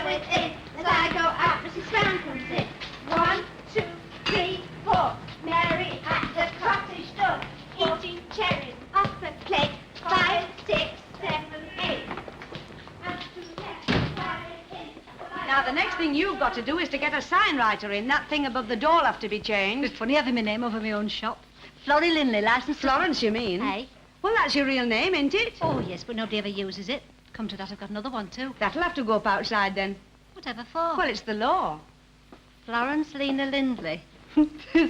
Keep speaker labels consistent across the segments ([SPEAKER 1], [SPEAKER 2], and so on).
[SPEAKER 1] joy within. As I go out, Mrs. Brown comes in. 1, 2, 3, 4. Mary at the cottage door, eating cherries off the plate. 5, 6, 7, 8.
[SPEAKER 2] Now, the next thing you've got to do is to get a sign writer in. That thing above the door will have to be changed.
[SPEAKER 3] It's funny having my name over my own shop. Florrie Linley, licensed...
[SPEAKER 2] Florence, you mean?
[SPEAKER 3] Hey?
[SPEAKER 2] Well, that's your real name, isn't it?
[SPEAKER 3] Oh, yes, but nobody ever uses it. Come to that, I've got another one, too.
[SPEAKER 2] That'll have to go up outside, then.
[SPEAKER 3] Whatever for?
[SPEAKER 2] Well, it's the law.
[SPEAKER 3] Florence Lena Lindley.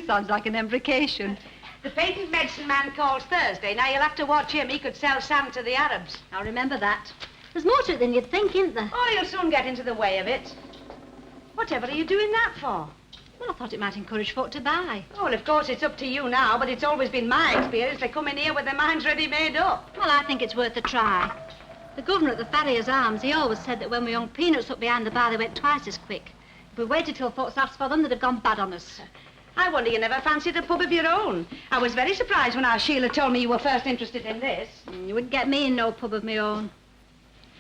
[SPEAKER 3] Sounds like an embrocation.
[SPEAKER 2] The patent medicine man calls Thursday. Now, you'll have to watch him. He could sell sand to the Arabs.
[SPEAKER 3] I'll remember that. There's more to it than you'd think, isn't there?
[SPEAKER 2] Oh, you'll soon get into the way of it. Whatever are you doing that for?
[SPEAKER 3] Well, I thought it might encourage folk to buy.
[SPEAKER 2] Oh, well, of course, it's up to you now, but it's always been my experience they come in here with their minds ready made up.
[SPEAKER 3] Well, I think it's worth a try. The governor at the Farrier's Arms, he always said that when we hung peanuts up behind the bar, they went twice as quick. If we waited till folks asked for them, they'd have gone bad on us.
[SPEAKER 2] I wonder you never fancied a pub of your own. I was very surprised when our Sheila told me you were first interested in this.
[SPEAKER 3] You wouldn't get me in no pub of my own.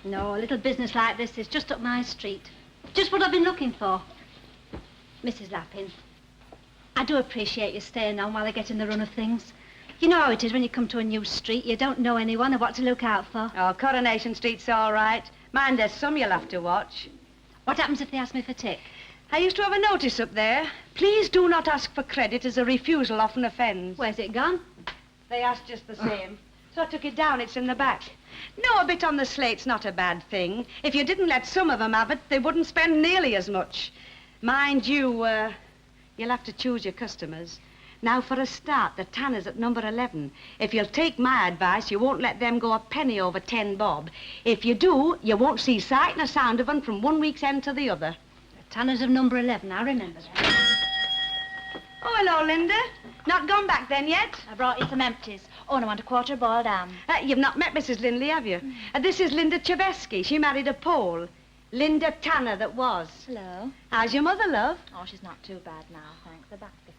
[SPEAKER 3] No, a little business like this is just up my street. Just what I've been looking for. Mrs. Lappin, I do appreciate you staying on while I get in the run of things. You know how it is when you come to a new street. You don't know anyone or what to look out for.
[SPEAKER 2] Oh, Coronation Street's all right. Mind, there's some you'll have to watch.
[SPEAKER 3] What happens if they ask me for tip?
[SPEAKER 2] I used to have a notice up there. Please do not ask for credit, as a refusal often offends.
[SPEAKER 3] Where's it gone?
[SPEAKER 2] They asked just the same. So I took it down. It's in the back. No, a bit on the slate's not a bad thing. If you didn't let some of them have it, they wouldn't spend nearly as much. Mind you, you'll have to choose your customers. Now, for a start, the tanner's at number 11. If you'll take my advice, you won't let them go a penny over 10 bob. If you do, you won't see sight nor sound of them from one week's end to the other.
[SPEAKER 3] The tanner's of number 11, I remember that.
[SPEAKER 2] Oh, hello, Linda. Not gone back then yet?
[SPEAKER 3] I brought you some empties. Oh, and I want a quarter boiled ham.
[SPEAKER 2] You've not met Mrs. Lindley, have you? This is Linda Cheveski. She married a Pole. Linda Tanner that was.
[SPEAKER 3] Hello.
[SPEAKER 2] How's your mother, love?
[SPEAKER 3] Oh, she's not too bad now, thanks. The back's getting...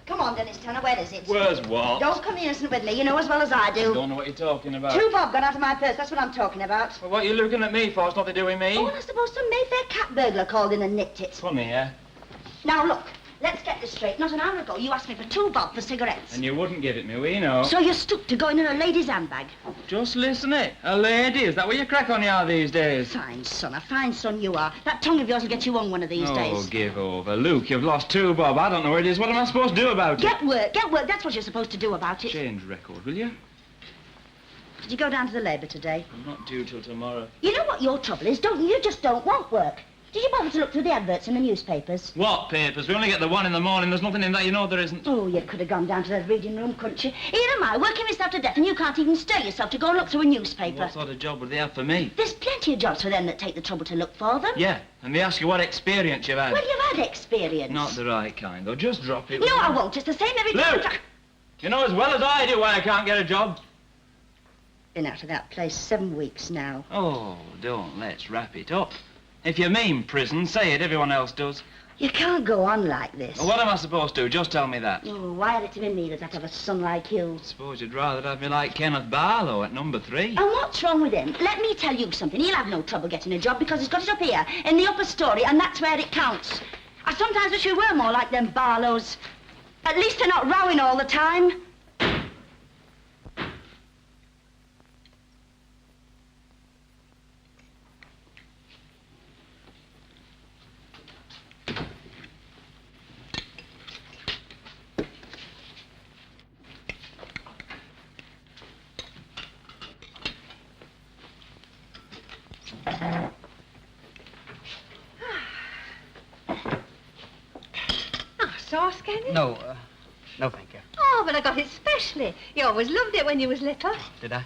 [SPEAKER 4] Come on, Dennis Tanner, where is it?
[SPEAKER 5] Where's what?
[SPEAKER 4] Don't come innocent with me. You know as well as I do.
[SPEAKER 5] Don't know what you're talking about.
[SPEAKER 4] 2 bob gone out of my purse. That's what I'm talking about.
[SPEAKER 5] Well, what are you looking at me for? It's nothing to do with me.
[SPEAKER 4] Oh, and I suppose some Mayfair cat burglar called in and nicked it.
[SPEAKER 5] Funny, yeah?
[SPEAKER 4] Now, look, let's get this straight. Not an hour ago, you asked me for 2 bob for cigarettes.
[SPEAKER 5] And you wouldn't give it me, we know.
[SPEAKER 4] So you stooped to going in a lady's handbag.
[SPEAKER 5] Just listen it. A lady, is that what you crack on you are these days?
[SPEAKER 4] Fine son, a fine son you are. That tongue of yours will get you on one of these days.
[SPEAKER 5] Oh, give over. Luke, you've lost 2 bob. I don't know where it is. What am I supposed to do about it?
[SPEAKER 4] Get work. That's what you're supposed to do about it.
[SPEAKER 5] Change record, will you?
[SPEAKER 4] Did you go down to the Labour today?
[SPEAKER 5] I'm not due till tomorrow.
[SPEAKER 4] You know what your trouble is, don't you? You just don't want work. Did you bother to look through the adverts in the newspapers?
[SPEAKER 5] What papers? We only get the one in the morning. There's nothing in that, you know there isn't.
[SPEAKER 4] Oh, you could have gone down to the reading room, couldn't you? Here am I, working myself to death, and you can't even stir yourself to go and look through a newspaper.
[SPEAKER 5] What sort of job would they have for me?
[SPEAKER 4] There's plenty of jobs for them that take the trouble to look for them.
[SPEAKER 5] Yeah, and they ask you what experience you've had.
[SPEAKER 4] Well, you've had experience.
[SPEAKER 5] Not the right kind, though. Just drop it.
[SPEAKER 4] No, I won't. It's the same every time.
[SPEAKER 5] Luke! You know as well as I do why I can't get a job.
[SPEAKER 4] Been out of that place 7 weeks now.
[SPEAKER 5] Oh, don't. Let's wrap it up. If you mean prison, say it. Everyone else does.
[SPEAKER 4] You can't go on like this.
[SPEAKER 5] Well, what am I supposed to do? Just tell me that.
[SPEAKER 4] Oh, why had it to be me that I'd have a son like you?
[SPEAKER 5] Suppose you'd rather have me like Kenneth Barlow at number 3.
[SPEAKER 4] And what's wrong with him? Let me tell you something. He'll have no trouble getting a job because he's got it up here, in the upper story, and that's where it counts. I sometimes wish we were more like them Barlows. At least they're not rowing all the time.
[SPEAKER 2] Sauce, can you?
[SPEAKER 6] No, no, thank you.
[SPEAKER 3] Oh, but I got it specially. You always loved it when you was little.
[SPEAKER 6] Did I?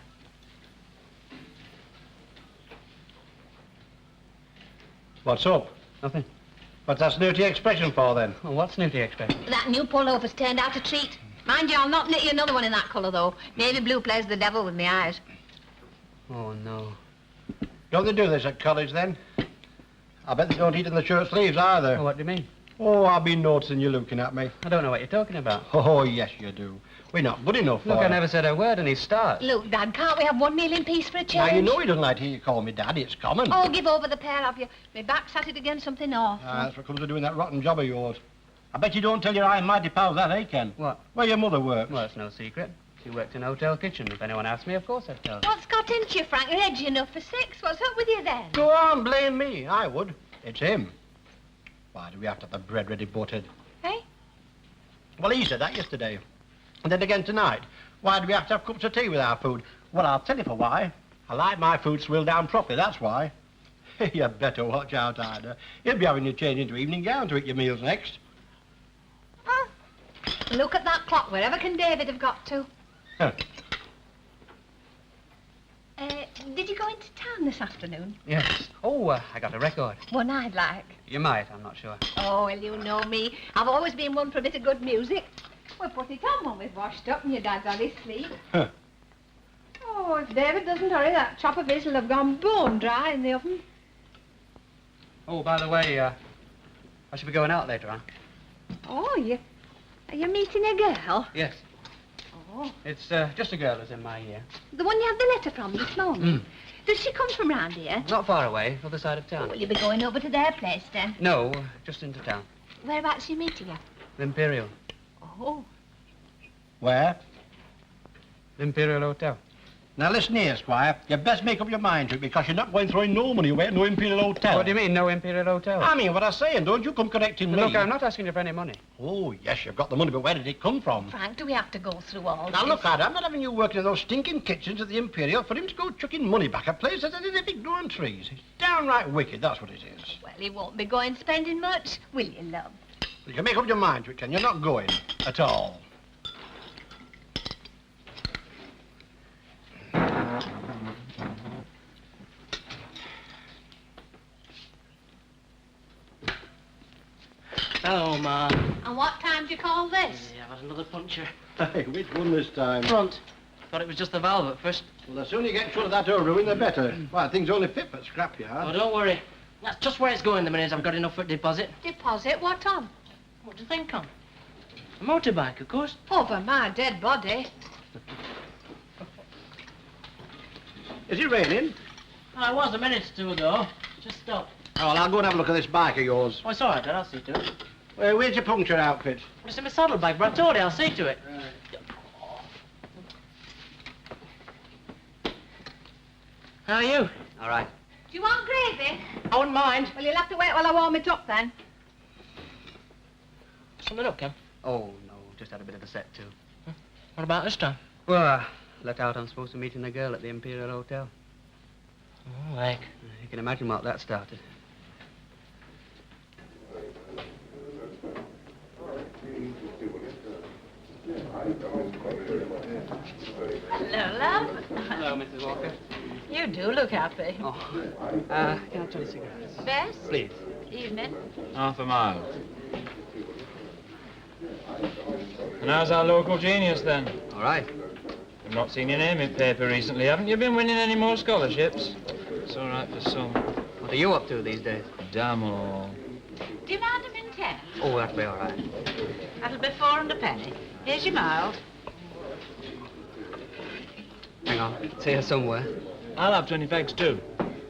[SPEAKER 7] What's up?
[SPEAKER 6] Nothing.
[SPEAKER 7] What's that snooty expression for, then?
[SPEAKER 6] Well, what's snooty expression?
[SPEAKER 3] That new pullover's turned out a treat. Mind you, I'll not knit you another one in that colour, though. Navy blue plays the devil with my eyes.
[SPEAKER 6] Oh, no.
[SPEAKER 7] Don't they do this at college, then? I bet they don't eat in the shirt sleeves, either.
[SPEAKER 6] Oh, what do you mean?
[SPEAKER 7] Oh, I've been noticing you looking at me.
[SPEAKER 6] I don't know what you're talking about.
[SPEAKER 7] Oh, yes, you do. We're not good enough for
[SPEAKER 6] Look, I
[SPEAKER 7] her.
[SPEAKER 6] never said a word and he starts.
[SPEAKER 3] Look, Dad, can't we have one meal in peace for a change?
[SPEAKER 7] Now, you know he doesn't like to hear you call me Daddy. It's common.
[SPEAKER 3] Oh, give over the pair of you. My back's at it again, something awful.
[SPEAKER 7] That's what comes of doing that rotten job of yours. I bet you don't tell your high and mighty pals that, eh, Ken?
[SPEAKER 6] What?
[SPEAKER 7] Where your mother works.
[SPEAKER 6] Well, it's no secret. She worked in a hotel kitchen. If anyone asked me, of course I'd tell.
[SPEAKER 3] What's got into you, Frank? You're edgy enough for 6. What's up with you then?
[SPEAKER 7] Go on, blame me. I would. It's him. Why do we have to have the bread ready buttered?
[SPEAKER 3] Hey?
[SPEAKER 7] Well, he said that yesterday. And then again tonight. Why do we have to have cups of tea with our food? Well, I'll tell you for why. I like my food swilled down properly, that's why. You better watch out, Ida. He'll be having you change into evening gown to eat your meals next.
[SPEAKER 3] Oh. Look at that clock. Wherever can David have got to?
[SPEAKER 7] Huh.
[SPEAKER 3] Did you go into town this afternoon?
[SPEAKER 6] Yes. Oh, I got a record.
[SPEAKER 3] One I'd like.
[SPEAKER 6] You might, I'm not sure.
[SPEAKER 3] Oh, well, you know me. I've always been one for a bit of good music. We'll put it on when we've washed up and your dad's on his sleep.
[SPEAKER 7] Huh.
[SPEAKER 3] Oh, if David doesn't hurry, that chop of his will have gone bone dry in the oven.
[SPEAKER 6] Oh, by the way, I should be going out later on.
[SPEAKER 3] Oh, are you meeting a girl?
[SPEAKER 6] Yes.
[SPEAKER 3] Oh,
[SPEAKER 6] It's just a girl who's in my year.
[SPEAKER 3] the one you had the letter from this morning. Does she come from round here?
[SPEAKER 6] Not far away, other side of town.
[SPEAKER 3] Will you be going over to their place then?
[SPEAKER 6] No, just into town.
[SPEAKER 3] Whereabouts are you meeting her?
[SPEAKER 6] The Imperial.
[SPEAKER 3] Oh,
[SPEAKER 7] Where?
[SPEAKER 6] The Imperial Hotel.
[SPEAKER 7] Now, listen here, Squire. You best make up your mind to it because you're not going throwing no money away at no Imperial Hotel.
[SPEAKER 6] What do you mean, no Imperial Hotel?
[SPEAKER 7] I mean what I'm saying. Don't you come correcting me.
[SPEAKER 6] Look, I'm not asking you for any money.
[SPEAKER 7] Oh, yes, you've got the money, but where did it come from?
[SPEAKER 3] Frank, do we have to go through all
[SPEAKER 7] Now,
[SPEAKER 3] this?
[SPEAKER 7] look, Ida, I'm not having you working in those stinking kitchens at the Imperial for him to go chucking money back at places that are growing trees. It's downright wicked, that's what it is.
[SPEAKER 3] Well, he won't be going spending much, will you, love?
[SPEAKER 7] You can make up your mind to it, Ken. You're not going at all.
[SPEAKER 8] Hello, Ma.
[SPEAKER 3] And what time do you call this?
[SPEAKER 8] Yeah, I've had another puncture.
[SPEAKER 7] Hey, which one this time?
[SPEAKER 8] Front. Thought it was just the valve at first.
[SPEAKER 7] Well, the sooner you get shut of that door ruin, the better. Why, thing's only fit for
[SPEAKER 8] Oh,
[SPEAKER 7] scrapyard.
[SPEAKER 8] don't worry. That's just where it's going the minute I've got enough for a deposit.
[SPEAKER 3] Deposit? What on?
[SPEAKER 8] What do you think on? A motorbike, of course.
[SPEAKER 3] Over my dead body.
[SPEAKER 7] Is it raining?
[SPEAKER 8] Well, it was a minute or two ago. Just stopped.
[SPEAKER 7] Oh, well, I'll go and have a look at this bike of yours.
[SPEAKER 8] Oh, it's all right, Dad. I'll see to it.
[SPEAKER 7] Where's your puncture outfit?
[SPEAKER 8] Well, it's in my saddlebag, but I told you I'll see to it. How are you?
[SPEAKER 6] All right.
[SPEAKER 3] Do you want gravy?
[SPEAKER 8] I wouldn't mind.
[SPEAKER 3] Well, you'll have to wait while I warm it up then.
[SPEAKER 8] Something up, Ken?
[SPEAKER 6] Oh, no, just had a bit of a set, too.
[SPEAKER 8] What about this time?
[SPEAKER 6] Well, let out I'm supposed to meet a girl at the Imperial Hotel.
[SPEAKER 8] Oh, like.
[SPEAKER 6] You can imagine what that started.
[SPEAKER 3] Hello, love.
[SPEAKER 6] Hello, Mrs. Walker.
[SPEAKER 3] You do look happy.
[SPEAKER 6] Oh, can I try the cigarettes?
[SPEAKER 3] Bess?
[SPEAKER 6] Please.
[SPEAKER 3] Evening.
[SPEAKER 5] Half a mile. And how's our local genius, then?
[SPEAKER 6] All right.
[SPEAKER 5] I've not seen your name in paper recently. Haven't you been winning any more scholarships? It's all right for some.
[SPEAKER 6] What are you up to these days?
[SPEAKER 5] Damn all.
[SPEAKER 2] Do you mind them in 10?
[SPEAKER 6] Oh, that'll be all right.
[SPEAKER 2] That'll be 4 and a penny. Here's your mild.
[SPEAKER 6] Hang on. It's here somewhere.
[SPEAKER 5] I'll have 20 fags too.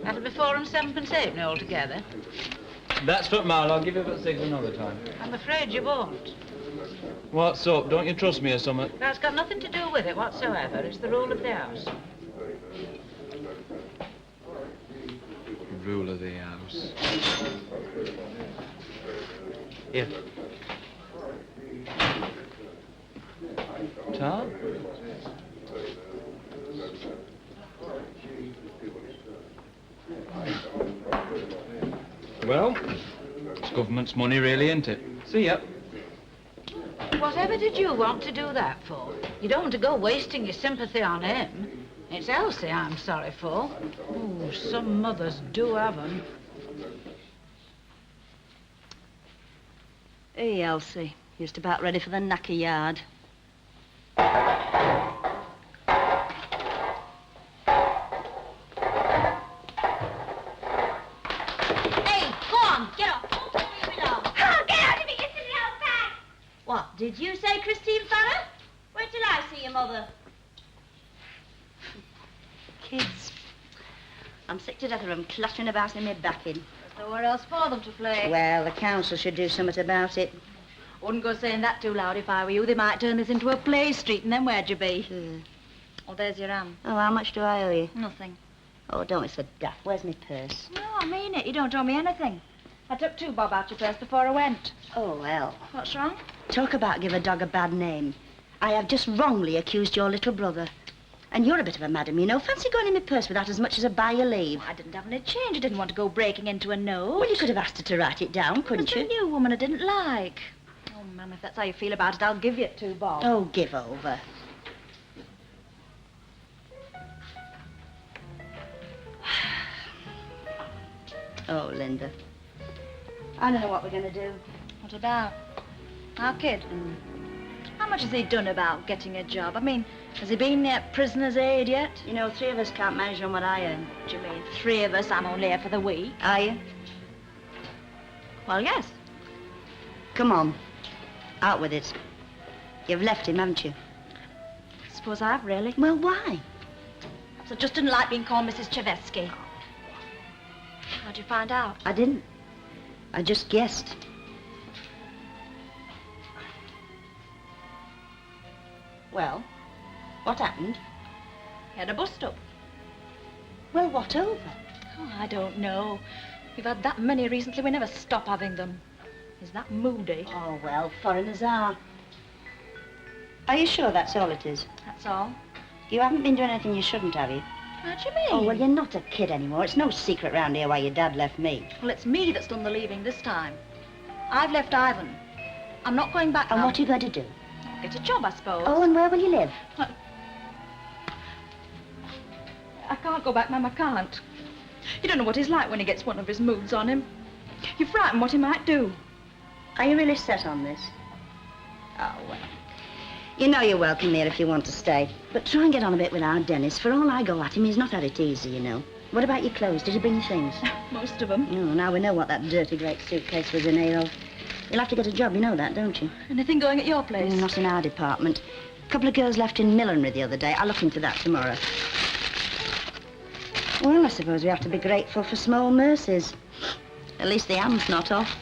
[SPEAKER 2] That'll be 4 and 7 halfpenny altogether.
[SPEAKER 5] That's for mile. I'll give you about 6 another time.
[SPEAKER 2] I'm afraid you won't.
[SPEAKER 5] What's up? Don't you trust me or something?
[SPEAKER 2] That's got nothing to do with it whatsoever. It's the rule of the house.
[SPEAKER 5] Rule of the house.
[SPEAKER 6] Here.
[SPEAKER 5] Tom? Well, it's government's money really, isn't it? See ya.
[SPEAKER 2] Whatever did you want to do that for? You don't want to go wasting your sympathy on him. It's Elsie I'm sorry for. Oh, some mothers do have 'em.
[SPEAKER 4] Hey, Elsie. Just about ready for the knacker yard.
[SPEAKER 3] Hey, go on, get up. Don't throw your wheel off.
[SPEAKER 1] Oh, get out of it, you silly old bag!
[SPEAKER 4] What, did you say Christine Farrer? Wait till I bother. Kids. I'm sick to death of them clattering about in my backing.
[SPEAKER 3] There's nowhere else for them to play.
[SPEAKER 4] Well, the council should do something about it.
[SPEAKER 3] Wouldn't go saying that too loud if I were you. They might turn this into a play street, and then where'd you be? Oh, there's your hand.
[SPEAKER 4] Oh, how much do I owe you?
[SPEAKER 3] Nothing.
[SPEAKER 4] Oh, don't be so daft. Where's my purse?
[SPEAKER 3] No, I mean it. You don't owe me anything. I took 2 bob out your purse before I went.
[SPEAKER 4] Oh, well.
[SPEAKER 3] What's wrong?
[SPEAKER 4] Talk about give a dog a bad name. I have just wrongly accused your little brother. And you're a bit of a madam, you know. Fancy going in my purse without as much as a buy your leave.
[SPEAKER 3] I didn't have any change. I didn't want to go breaking into a note.
[SPEAKER 4] Well, you could have asked her to write it down, couldn't
[SPEAKER 3] It's
[SPEAKER 4] you?
[SPEAKER 3] a new woman I didn't like. Oh, Ma'am, if that's how you feel about it, I'll give you 2 bob.
[SPEAKER 4] Oh, give over. Oh, Linda. I don't know what we're going to do.
[SPEAKER 3] What about? Our kid? How much has he done about getting a job? I mean, has he been at prisoner's aid yet?
[SPEAKER 4] You know, 3 of us can't manage on what I earn.
[SPEAKER 3] What do you mean? 3 of us, I'm only here for the week.
[SPEAKER 4] Are you?
[SPEAKER 3] Well, yes.
[SPEAKER 4] Come on. Out with it. You've left him, haven't you?
[SPEAKER 3] I suppose I have, really.
[SPEAKER 4] Well, why?
[SPEAKER 3] So I just didn't like being called Mrs. Chevesky. How'd you find out?
[SPEAKER 4] I didn't. I just guessed. Well, what happened?
[SPEAKER 3] He had a bust-up.
[SPEAKER 4] Well, what over?
[SPEAKER 3] Oh, I don't know. We've had that many recently, we never stop having them. He's that moody.
[SPEAKER 4] Oh, well, foreigners are. Are you sure that's all it is?
[SPEAKER 3] That's all.
[SPEAKER 4] You haven't been doing anything you shouldn't, have you?
[SPEAKER 3] What do you mean?
[SPEAKER 4] Oh, well, you're not a kid anymore. It's no secret round here why your dad left me.
[SPEAKER 3] Well, it's me that's done the leaving this time. I've left Ivan. I'm not going back
[SPEAKER 4] And
[SPEAKER 3] now.
[SPEAKER 4] what are you going to do?
[SPEAKER 3] Get a job, I suppose.
[SPEAKER 4] Oh, and where will you live?
[SPEAKER 3] I can't go back, Mum, I can't. You don't know what he's like when he gets one of his moods on him. You're frightened what he might do.
[SPEAKER 4] Are you really set on this? Oh, well. You know you're welcome here if you want to stay. But try and get on a bit with our Dennis. For all I go at him, he's not had it easy, you know. What about your clothes? Did you bring your things?
[SPEAKER 3] Most of them.
[SPEAKER 4] Oh, now we know what that dirty great suitcase was in here of. You'll have to get a job, you know that, don't you?
[SPEAKER 3] Anything going at your place?
[SPEAKER 4] Not in our department. A couple of girls left in millinery the other day. I'll look into that tomorrow. Well, I suppose we have to be grateful for small mercies. At least the ham's not off.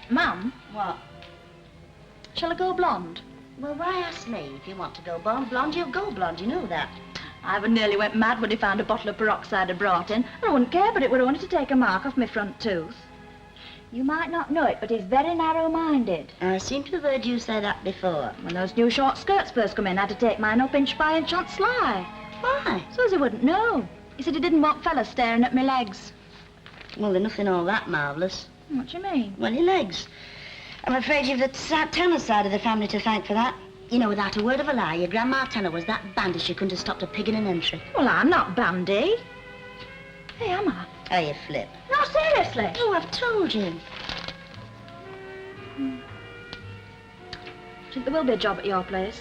[SPEAKER 3] Mum,
[SPEAKER 4] What?
[SPEAKER 3] shall I go blonde?
[SPEAKER 4] Well, why ask me? If you want to go blonde, you'll go blonde, you know that.
[SPEAKER 3] Ivan nearly went mad when he found a bottle of peroxide I'd brought in. I wouldn't care, but it would only to take a mark off my front tooth. You might not know it, but he's very narrow-minded.
[SPEAKER 4] I seem to have heard you say that before.
[SPEAKER 3] When those new short skirts first come in, I had to take mine up inch by inch on sly.
[SPEAKER 4] Why?
[SPEAKER 3] So as he wouldn't know. He said he didn't want fellas staring at my legs.
[SPEAKER 4] Well, they're nothing all that marvellous.
[SPEAKER 3] What do you mean?
[SPEAKER 4] Well, your legs. I'm afraid you've the Tanner side of the family to thank for that. You know, without a word of a lie, your Grandma Tanner was that bandy she couldn't have stopped a pig in an entry.
[SPEAKER 3] Well, I'm not bandy. Hey, am I?
[SPEAKER 4] Oh, you flip.
[SPEAKER 3] No, seriously.
[SPEAKER 4] Oh, I've told you.
[SPEAKER 3] Do you think there will be a job at your place?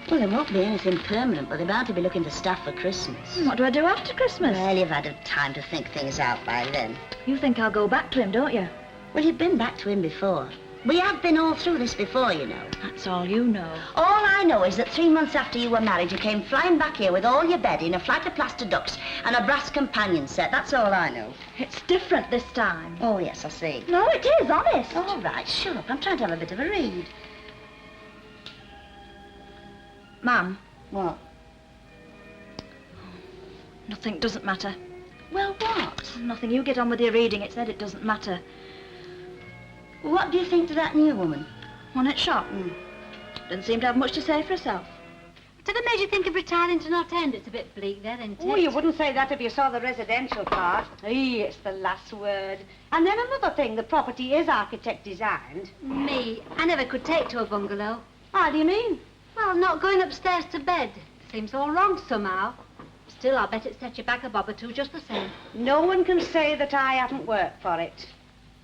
[SPEAKER 4] Well, there won't be anything permanent, but they're bound to be looking for staff for Christmas.
[SPEAKER 3] What do I do after Christmas?
[SPEAKER 4] Well, you've had time to think things out by then.
[SPEAKER 3] You think I'll go back to him, don't you?
[SPEAKER 4] Well, you've been back to him before. We have been all through this before, you know.
[SPEAKER 3] That's all you know.
[SPEAKER 4] All I know is that 3 months after you were married, you came flying back here with all your bedding, a flight of plaster ducks, and a brass companion set. That's all I know.
[SPEAKER 3] It's different this time.
[SPEAKER 4] Oh, yes, I see.
[SPEAKER 3] No, it is, honest.
[SPEAKER 4] All right, shut up. I'm trying to have a bit of a read.
[SPEAKER 3] Mum,
[SPEAKER 4] What?
[SPEAKER 3] nothing doesn't matter.
[SPEAKER 4] Well, what?
[SPEAKER 3] Nothing. You get on with your reading. It said it doesn't matter.
[SPEAKER 4] What do you think to that new woman?
[SPEAKER 3] One at shop. Doesn't seem to have much to say for herself.
[SPEAKER 9] Did it make you think of retiring to North End? It's a bit bleak there, isn't it?
[SPEAKER 2] Oh, you wouldn't say that if you saw the residential part. Hey, it's the last word. And then another thing, the property is architect designed.
[SPEAKER 9] Me, I never could take to a bungalow.
[SPEAKER 2] How do you mean?
[SPEAKER 9] Well, not going upstairs to bed. Seems all wrong somehow. Still, I'll bet it set you back a bob or two just the same.
[SPEAKER 2] No one can say that I haven't worked for it.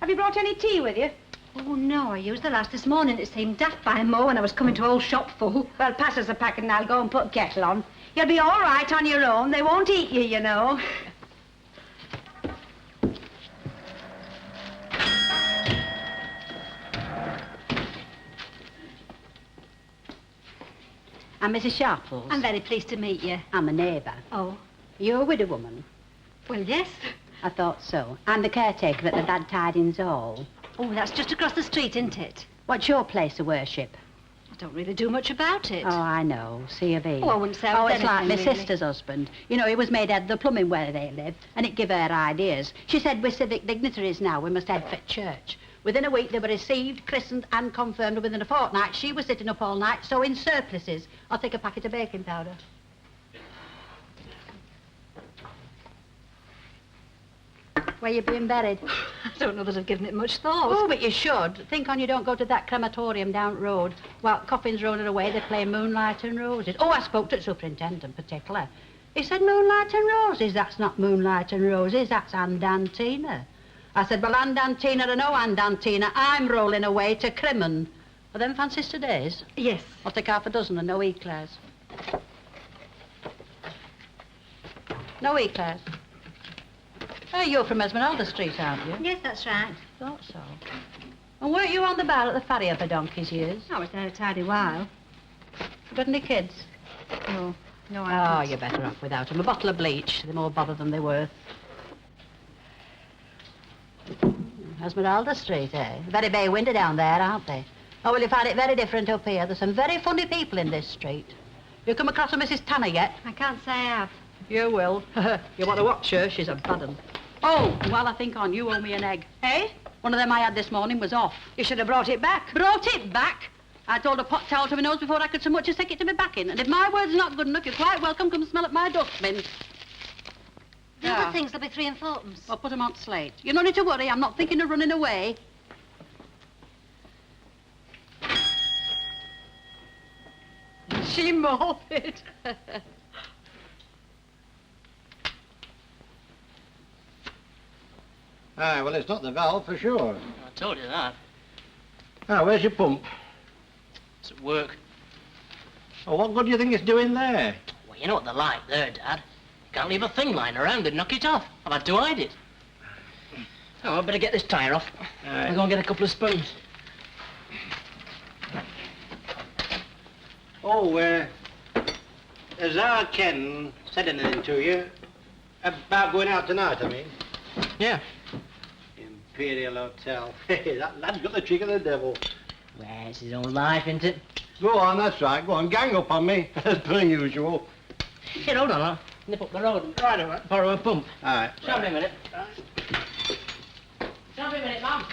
[SPEAKER 2] Have you brought any tea with you?
[SPEAKER 9] Oh, no, I used the last this morning. It seemed daft by more when I was coming to old shop full.
[SPEAKER 2] Well, pass us a packet and I'll go and put kettle on. You'll be all right on your own. They won't eat you, you know.
[SPEAKER 4] I'm Mrs. Sharples.
[SPEAKER 3] I'm very pleased to meet you.
[SPEAKER 4] I'm a neighbour.
[SPEAKER 3] Oh,
[SPEAKER 4] You're a widow woman?
[SPEAKER 3] well, yes.
[SPEAKER 4] I thought so. I'm the caretaker at the Bad Tidings Hall.
[SPEAKER 3] Oh, that's just across the street, isn't it?
[SPEAKER 4] What's your place of worship?
[SPEAKER 3] I don't really do much about it.
[SPEAKER 4] Oh, I know. C of E.
[SPEAKER 3] Oh, I wouldn't say
[SPEAKER 4] Oh,
[SPEAKER 3] I've
[SPEAKER 4] it's like
[SPEAKER 3] anything,
[SPEAKER 4] my
[SPEAKER 3] really.
[SPEAKER 4] sister's husband. You know, he was made head of the plumbing where they live, and it gave her ideas. She said we're civic dignitaries now. We must head for church. Within a week, they were received, christened, and confirmed. Within a fortnight, she was sitting up all night, sewing surplices. I'll take a packet of baking powder. Where you being buried?
[SPEAKER 3] I don't know that I've given it much thought.
[SPEAKER 4] Oh, but you should. Think on you don't go to that crematorium down the road. While coffins rolling away, they play Moonlight and Roses. Oh, I spoke to the superintendent particular. He said Moonlight and Roses. That's not Moonlight and Roses, that's Andantina. I said, well, Andantina or no Andantina, I'm rolling away to Crimon. Are them fancies today's?
[SPEAKER 3] Yes.
[SPEAKER 4] I'll take half a dozen and no eclairs. No eclairs. Oh, you're from Esmeralda Street, aren't you?
[SPEAKER 3] Yes, that's right.
[SPEAKER 4] Thought so. And weren't you on the bar at the ferry for donkey's years?
[SPEAKER 3] I was there a tidy while.
[SPEAKER 4] Got any kids?
[SPEAKER 3] No, no, I
[SPEAKER 4] Oh,
[SPEAKER 3] haven't.
[SPEAKER 4] you're better off without them. A bottle of bleach. They're more bother than they're worth. Esmeralda Street, eh? Very bay windy down there, aren't they? Oh, well, you find it very different up here. There's some very funny people in this street. You come across a Mrs. Tanner yet?
[SPEAKER 3] I can't say I have.
[SPEAKER 4] You will. You want to watch her? She's a bad one. Oh, while I think on, you owe me an egg.
[SPEAKER 2] Eh?
[SPEAKER 4] One of them I had this morning was off.
[SPEAKER 2] You should have brought it back.
[SPEAKER 4] Brought it back? I told a pot towel to my nose before I could so much as take it to my back in. And if my word's not good enough, you're quite welcome. Come smell at my dustbin.
[SPEAKER 3] The
[SPEAKER 4] Yeah.
[SPEAKER 3] other things will be 3 and 4pence.
[SPEAKER 4] Well, put 'em on slate. You don't need to worry. I'm not thinking of running away.
[SPEAKER 2] She morbid.
[SPEAKER 7] Aye, well, it's not the valve for sure.
[SPEAKER 8] I told you that.
[SPEAKER 7] Ah, where's your pump?
[SPEAKER 8] It's at work.
[SPEAKER 7] Oh, what good do you think it's doing there?
[SPEAKER 8] Well, you know what they're like there, Dad. Can't leave a thing lying around and knock it off. I've had to hide it. Oh, I better get this tyre off. I'll go and get a couple of spoons.
[SPEAKER 7] Oh, has our Ken said anything to you? About going out tonight, I mean?
[SPEAKER 8] Yeah.
[SPEAKER 7] Imperial Hotel. That lad's got the trick of the devil.
[SPEAKER 8] Well, it's his own life, isn't it?
[SPEAKER 7] Go on, that's right. Go on, gang up on me, as per usual.
[SPEAKER 8] Here, hold on, I'll nip up the road and try to borrow a pump.
[SPEAKER 7] All right.
[SPEAKER 8] Stop me a minute. Stop me a minute, Mum.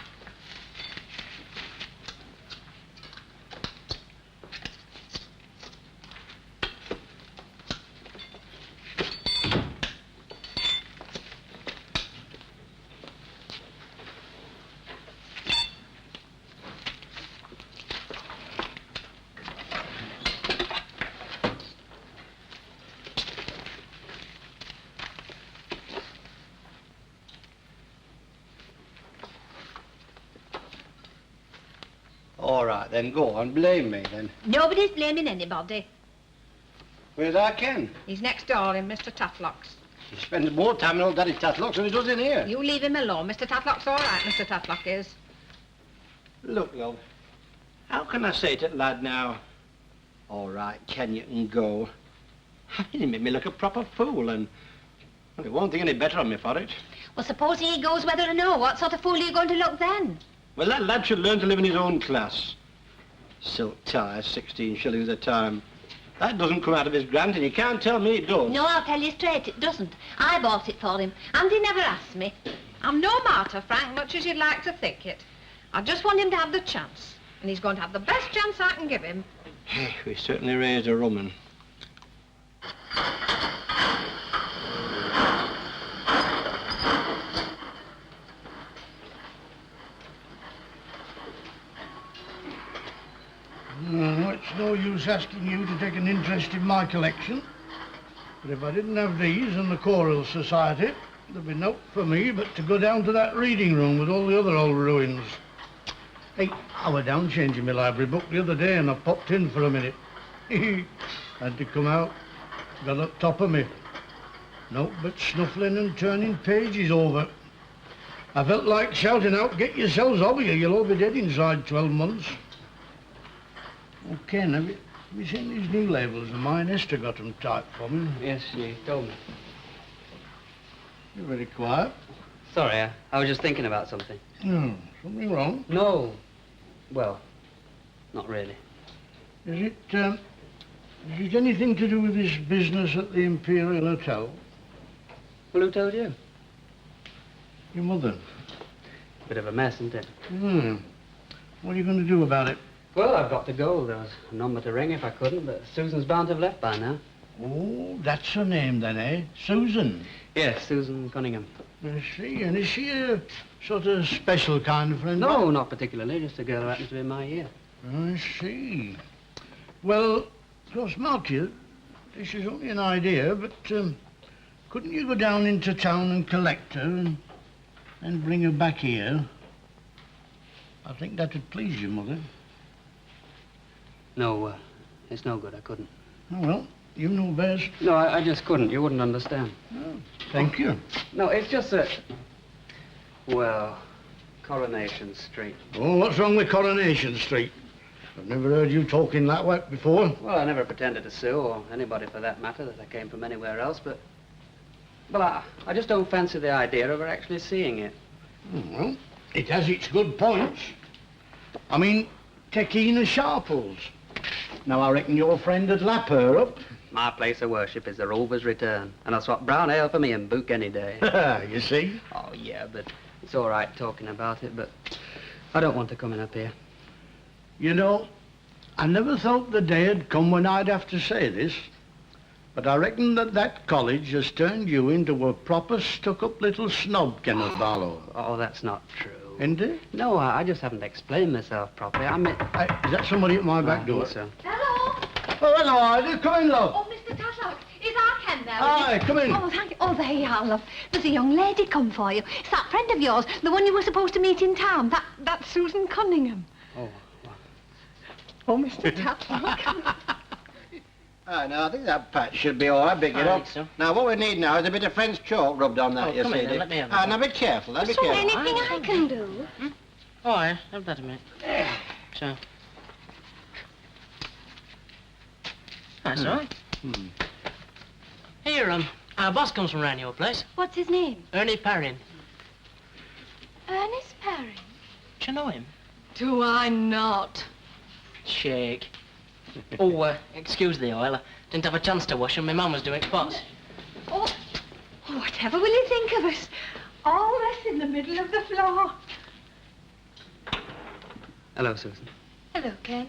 [SPEAKER 7] All right, then go on, blame me then.
[SPEAKER 1] Nobody's blaming anybody.
[SPEAKER 7] Where's our Ken?
[SPEAKER 1] He's next door in Mr. Tatlock's.
[SPEAKER 7] He spends more time in old Daddy Tatlock's than he does in here.
[SPEAKER 1] You leave him alone. Mr. Tatlock's all right, Mr. Tatlock is.
[SPEAKER 7] Look, love, how can I say to the lad now, all right, Ken, you can go. He made me look a proper fool, and well, he won't think any better of me for it.
[SPEAKER 1] Well, supposing he goes whether or no, what sort of fool are you going to look then?
[SPEAKER 7] Well, that lad should learn to live in his own class. Silk ties, 16 shillings a time. That doesn't come out of his grant, and you can't tell me it does.
[SPEAKER 1] No, I'll tell you straight, it doesn't. I bought it for him, and he never asked me. I'm no martyr, Frank, much as you'd like to think it. I just want him to have the chance, and he's going to have the best chance I can give him.
[SPEAKER 7] Hey, we certainly raised a rum 'un.
[SPEAKER 10] It's no use asking you to take an interest in my collection. But if I didn't have these and the Choral Society, there'd be no for me but to go down to that reading room with all the other old ruins. Hey, I were down changing my library book the other day and I popped in for a minute. Had to come out. got up top of me. No, but snuffling and turning pages over. I felt like shouting out, get yourselves over here, you'll all be dead inside 12 months. Oh, Ken, have you seen these new labels of mine? Esther got them typed for me.
[SPEAKER 6] Yes, she told me.
[SPEAKER 10] You're very quiet.
[SPEAKER 6] Sorry, I was just thinking about something.
[SPEAKER 10] Something wrong?
[SPEAKER 6] No. Well, not really.
[SPEAKER 10] Is it anything to do with this business at the Imperial Hotel?
[SPEAKER 6] Well, who told you?
[SPEAKER 10] Your mother.
[SPEAKER 6] Bit of a mess, isn't it?
[SPEAKER 10] What are you going to do about it?
[SPEAKER 6] Well, I've got to go. There was a number to ring if I couldn't, but Susan's bound to have left by now.
[SPEAKER 10] Oh, that's her name then, eh? Susan?
[SPEAKER 6] Yes, Susan Cunningham.
[SPEAKER 10] I see. And is she a sort of special kind of friend?
[SPEAKER 6] No, not particularly. Just a girl who happens to be in my year.
[SPEAKER 10] I see. Well, of course, mark you, this is only an idea, but couldn't you go down into town and collect her and bring her back here? I think that would please your mother.
[SPEAKER 6] No, it's no good. I couldn't.
[SPEAKER 10] Oh, well, you know best.
[SPEAKER 6] No, I just couldn't. You wouldn't understand.
[SPEAKER 10] Oh, thank you.
[SPEAKER 6] No, it's just that... Well, Coronation Street.
[SPEAKER 10] Oh, what's wrong with Coronation Street? I've never heard you talking that way before.
[SPEAKER 6] Well, I never pretended to sue, or anybody for that matter, that I came from anywhere else, but... Well, I just don't fancy the idea of her actually seeing it.
[SPEAKER 10] Well, it has its good points. I mean, take Ina Sharples. Now, I reckon your friend would lap her up.
[SPEAKER 6] My place of worship is the Rover's Return, and I'll swap brown ale for me and book any day.
[SPEAKER 10] You see?
[SPEAKER 6] Oh, yeah, but it's all right talking about it, but I don't want her coming up here.
[SPEAKER 10] You know, I never thought the day had come when I'd have to say this, but I reckon that college has turned you into a proper stuck-up little snob, Kenneth Barlow.
[SPEAKER 6] Oh, that's not true.
[SPEAKER 10] Isn't it?
[SPEAKER 6] No, I just haven't explained myself properly. I mean...
[SPEAKER 10] Is that somebody at my back
[SPEAKER 6] I
[SPEAKER 10] door?
[SPEAKER 6] think so.
[SPEAKER 1] Hello?
[SPEAKER 10] Oh, hello, Ida. Come in, love.
[SPEAKER 1] Oh, Mr. Tatlock, is our Ken there?
[SPEAKER 10] Hi, come in.
[SPEAKER 9] Oh, thank you. Oh, there you are, love. There's a young lady come for you. It's that friend of yours, the one you were supposed to meet in town. That's Susan Cunningham.
[SPEAKER 6] Oh,
[SPEAKER 9] Oh, Mr. Tatlock.
[SPEAKER 7] No, I think that patch should be all right, big it
[SPEAKER 8] I
[SPEAKER 7] up.
[SPEAKER 8] think so.
[SPEAKER 7] Now, what we need now is a bit of French chalk rubbed on that,
[SPEAKER 8] Oh,
[SPEAKER 7] you
[SPEAKER 8] come
[SPEAKER 7] see.
[SPEAKER 8] in then,
[SPEAKER 7] Dick.
[SPEAKER 8] let me have
[SPEAKER 7] Now, be careful, be
[SPEAKER 9] So
[SPEAKER 7] careful.
[SPEAKER 9] anything I can do?
[SPEAKER 8] Oh, I have that a minute. So. That's all right. Here, our boss comes from round your place.
[SPEAKER 9] What's his name?
[SPEAKER 8] Ernie Parrin.
[SPEAKER 9] Ernest Perry.
[SPEAKER 8] Do you know him?
[SPEAKER 9] Do I not?
[SPEAKER 8] Shake. Oh, excuse the oil. I didn't have a chance to wash and my mum was doing pots.
[SPEAKER 9] Oh, whatever will you think of us? All this in the middle of the floor.
[SPEAKER 6] hello, Susan.
[SPEAKER 9] Hello, Ken.